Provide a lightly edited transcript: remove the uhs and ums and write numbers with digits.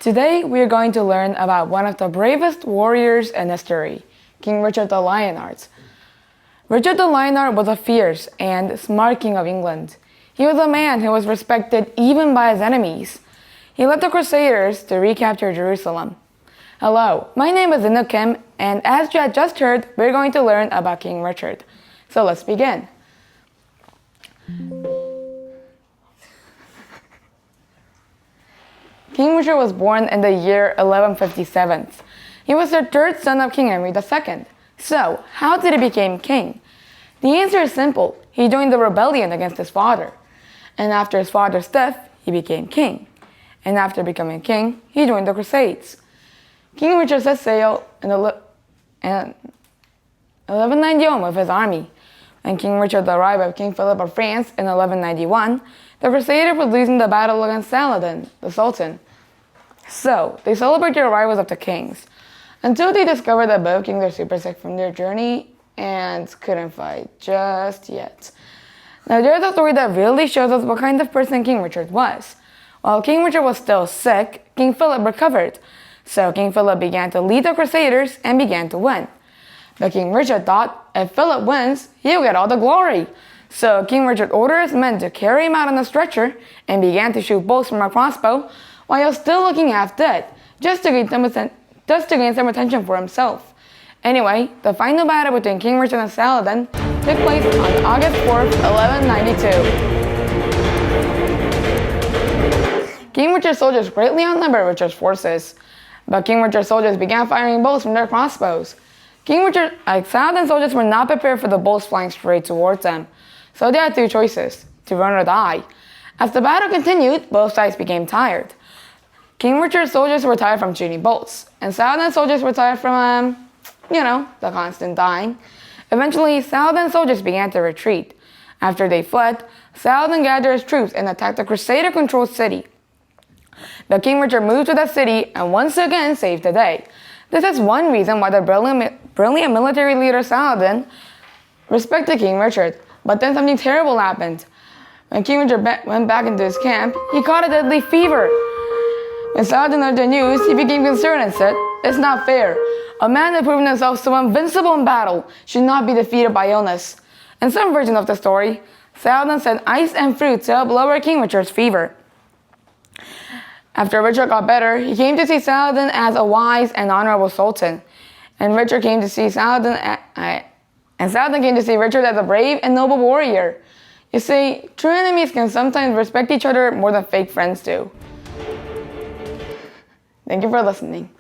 Today, we are going to learn about one of the bravest warriors in history, King Richard the Lionheart. Richard the Lionheart was a fierce and smart king of England. He was a man who was respected even by his enemies. He led the Crusaders to recapture Jerusalem. Hello, my name is Inuk Kim, and as you had just heard, we're going to learn about King Richard. So let's begin. King Richard was born in the year 1157. He was the third son of King Henry II. So, how did he become king? The answer is simple. He joined the rebellion against his father. And after his father's death, he became king. And after becoming king, he joined the Crusades. King Richard set sail in 1191 with his army. When King Richard arrived with King Philip of France in 1191, the Crusaders were losing the battle against Saladin, the Sultan. So, they celebrated the arrivals of the kings, until they discovered that both kings were super sick from their journey and couldn't fight just yet. Now, there's a story that really shows us what kind of person King Richard was. While King Richard was still sick, King Philip recovered. So, King Philip began to lead the Crusaders and began to win. But King Richard thought, if Philip wins, he'll get all the glory. So King Richard ordered his men to carry him out on a stretcher and began to shoot bolts from a crossbow while he was still looking half dead, just to gain some attention for himself. Anyway, the final battle between King Richard and Saladin took place on August 4th, 1192. King Richard's soldiers greatly outnumbered Richard's forces, but King Richard's soldiers began firing bolts from their crossbows. Saladin's soldiers were not prepared for the bolts flying straight towards them, so they had two choices, to run or die. As the battle continued, both sides became tired. King Richard's soldiers were tired from shooting bolts, and Saladin's soldiers were tired from, the constant dying. Eventually, Saladin's soldiers began to retreat. After they fled, Saladin gathered his troops and attacked the Crusader-controlled city. But King Richard moved to that city and once again saved the day. This is one reason why the brilliant military leader Saladin respected King Richard. But then something terrible happened. When King Richard went back into his camp, he caught a deadly fever. When Saladin heard the news, he became concerned and said, "It's not fair. A man who proven himself so invincible in battle should not be defeated by illness." In some version of the story, Saladin sent ice and fruit to help lower King Richard's fever. After Richard got better, he came to see Saladin as a wise and honorable sultan. And Saladin came to see Richard as a brave and noble warrior. You see, true enemies can sometimes respect each other more than fake friends do. Thank you for listening.